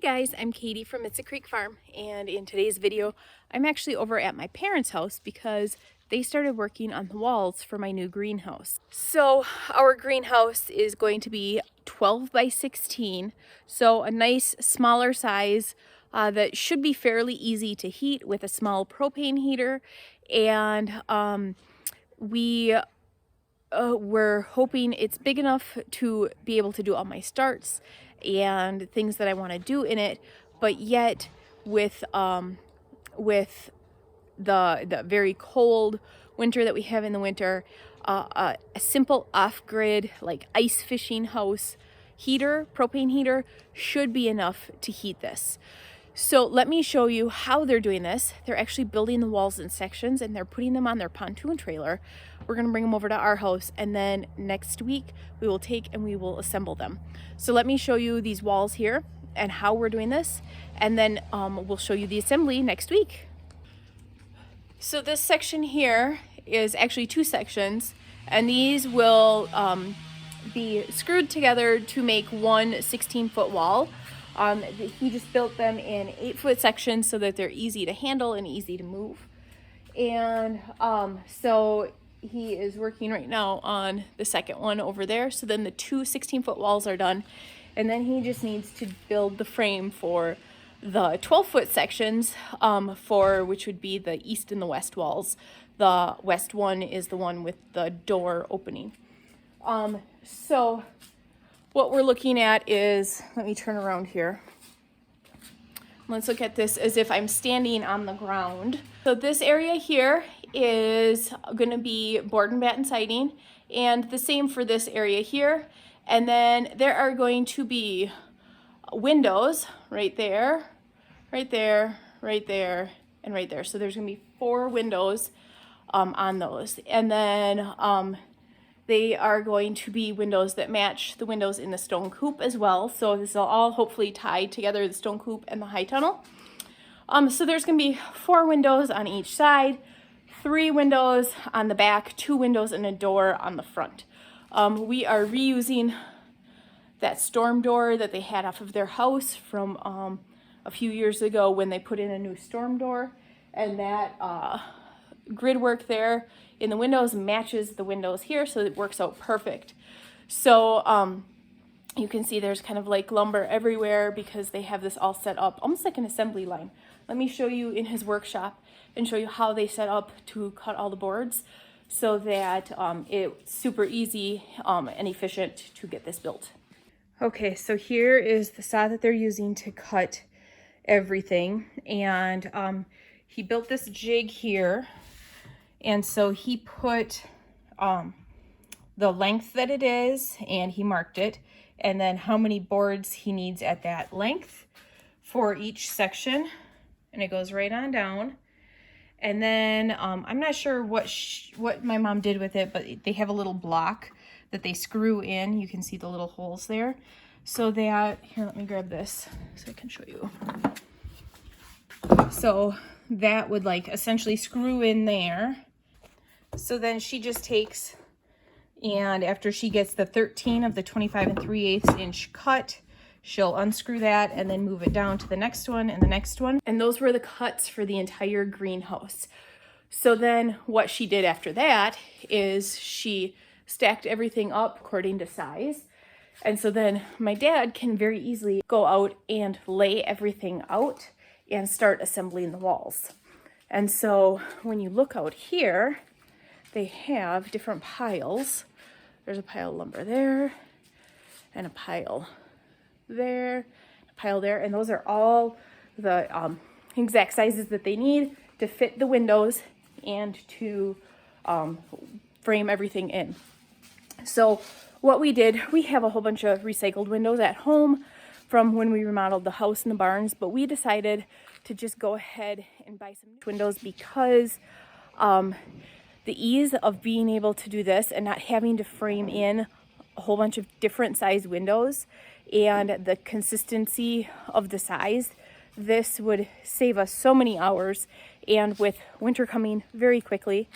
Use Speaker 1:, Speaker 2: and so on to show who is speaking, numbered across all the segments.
Speaker 1: Guys, I'm Katie from It's a Creek Farm, and in today's video I'm actually over at my parents' house because they started working on the walls for my new greenhouse. So our greenhouse is going to be 12 by 16, so a nice smaller size that should be fairly easy to heat with a small propane heater. And we're hoping it's big enough to be able to do all my starts and things that I want to do in it, but yet with the very cold winter that we have in the winter, a simple off-grid like ice fishing house heater, propane heater, should be enough to heat this. So let me show you how they're doing this. They're actually building the walls in sections and they're putting them on their pontoon trailer. We're gonna bring them over to our house, and then next week we will take and we will assemble them. So let me show you these walls here and how we're doing this, and then we'll show you the assembly next week. So this section here is actually two sections, and these will be screwed together to make one 16-foot wall. He just built them in 8-foot sections so that they're easy to handle and easy to move. And so he is working right now on the second one over there. So then the two 16-foot walls are done. And then he just needs to build the frame for the 12-foot sections, which would be the east and the west walls. The west one is the one with the door opening. So what we're looking at is, let me turn around here. Let's look at this as if I'm standing on the ground. So this area here is going to be board and batten siding, and the same for this area here. And then there are going to be windows right there, right there, right there, and right there. So there's going to be 4 windows on those. And then they are going to be windows that match the windows in the stone coop as well. So this is all hopefully tied together, the stone coop and the high tunnel. So there's going to be 4 windows on each side, 3 windows on the back, 2 windows and a door on the front. We are reusing that storm door that they had off of their house from a few years ago when they put in a new storm door, and that grid work there in the windows matches the windows here, so it works out perfect. So you can see there's kind of like lumber everywhere because they have this all set up almost like an assembly line. Let me show you in his workshop and show you how they set up to cut all the boards so that it's super easy and efficient to get this built. Okay, so here is the saw that they're using to cut everything, and he built this jig here. And so he put the length that it is, and he marked it, and then how many boards he needs at that length for each section, and it goes right on down. And then I'm not sure what my mom did with it, but they have a little block that they screw in. You can see the little holes there. So that, here, let me grab this so I can show you. So that would like essentially screw in there. So then she just takes, and after she gets the 13 of the 25 3/8 inch cut, she'll unscrew that and then move it down to the next one and the next one. And those were the cuts for the entire greenhouse. So then what she did after that is she stacked everything up according to size. And so then my dad can very easily go out and lay everything out and start assembling the walls. And so when you look out here, they have different piles. There's a pile of lumber there, and a pile there, a pile there, and those are all the exact sizes that they need to fit the windows and to frame everything in. So what we did, we have a whole bunch of recycled windows at home from when we remodeled the house and the barns, but we decided to just go ahead and buy some windows because the ease of being able to do this and not having to frame in a whole bunch of different size windows and the consistency of the size, this would save us so many hours. And with winter coming very quickly,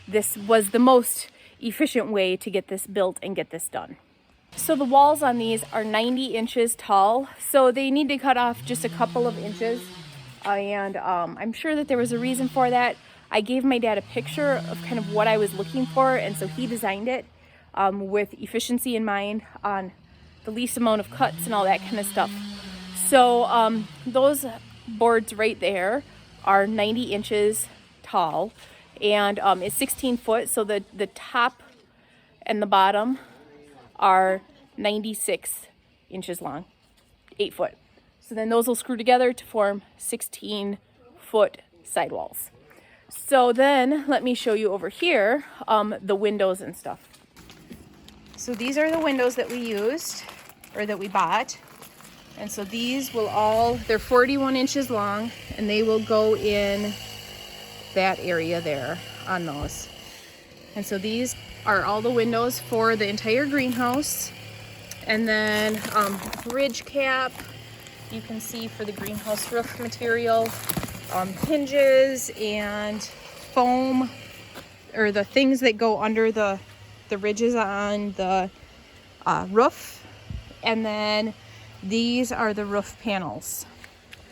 Speaker 1: this was the most efficient way to get this built and get this done. So the walls on these are 90 inches tall, so they need to cut off just a couple of inches. And I'm sure that there was a reason for that. I gave my dad a picture of kind of what I was looking for, and so he designed it with efficiency in mind on the least amount of cuts and all that kind of stuff. So those boards right there are 90 inches tall, and it's 16 foot, so the top and the bottom are 96 inches long, 8 foot. So then those will screw together to form 16-foot sidewalls. So then let me show you over here the windows and stuff. So these are the windows that we used, or that we bought. And so these will all, they're 41 inches long, and they will go in that area there on those. And so these are all the windows for the entire greenhouse. And then bridge cap, you can see for the greenhouse roof material, hinges and foam, or the things that go under the ridges on the roof. And then these are the roof panels.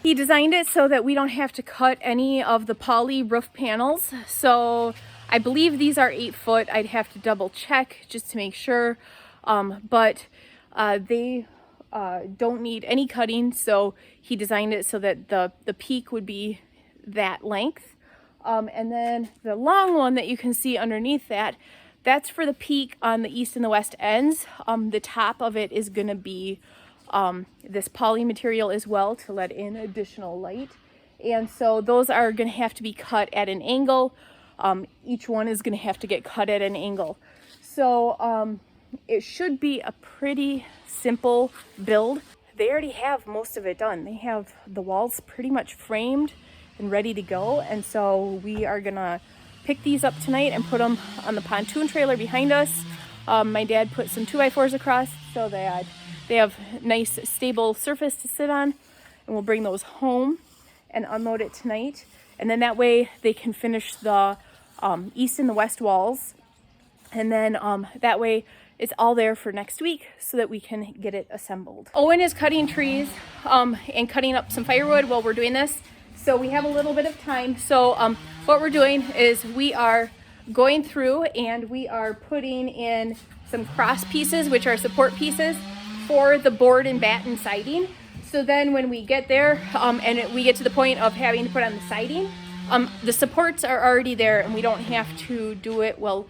Speaker 1: He designed it so that we don't have to cut any of the poly roof panels. So I believe these are 8 foot. I'd have to double check just to make sure. But they don't need any cutting. So he designed it so that the peak would be that length. And then the long one that you can see underneath that, that's for the peak on the east and the west ends. The top of it is gonna be this poly material as well to let in additional light. And so those are gonna have to be cut at an angle. Each one is gonna have to get cut at an angle. So it should be a pretty simple build. They already have most of it done. They have the walls pretty much framed and ready to go. And so we are gonna pick these up tonight and put them on the pontoon trailer behind us. My dad put some 2x4s across so that they have nice stable surface to sit on, and we'll bring those home and unload it tonight. And then that way they can finish the east and the west walls. And then that way it's all there for next week so that we can get it assembled. Owen is cutting trees and cutting up some firewood while we're doing this. So we have a little bit of time. So what we're doing is we are going through and we are putting in some cross pieces, which are support pieces for the board and batten siding. So then when we get there and we get to the point of having to put on the siding, the supports are already there and we don't have to do it while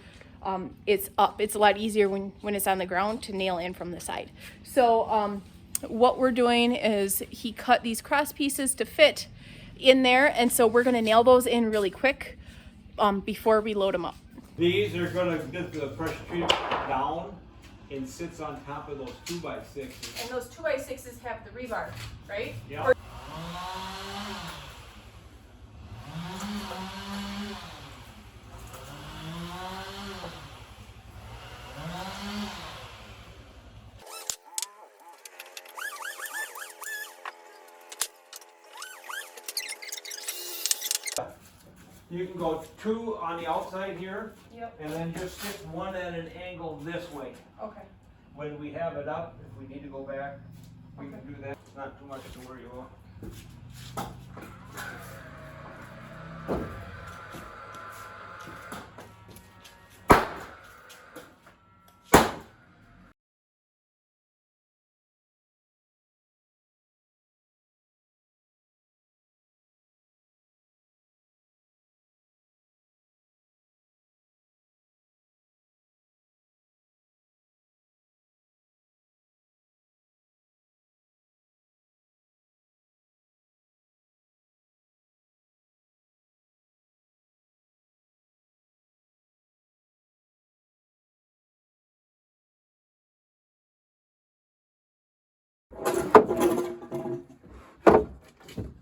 Speaker 1: it's up. It's a lot easier when it's on the ground to nail in from the side. So what we're doing is he cut these cross pieces to fit in there, and so we're gonna nail those in really quick before we load them up.
Speaker 2: These are gonna get the pressure treated down and sits on top of those 2x6s.
Speaker 1: And those 2x6s have the rebar, right?
Speaker 2: Yeah. You can go 2 on the outside here,
Speaker 1: Yep.
Speaker 2: and then just stick one at an angle this way.
Speaker 1: Okay.
Speaker 2: When we have it up, if we need to go back, we can do that. It's not too much to worry about.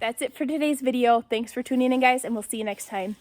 Speaker 1: That's it for today's video. Thanks for tuning in, guys, and we'll see you next time.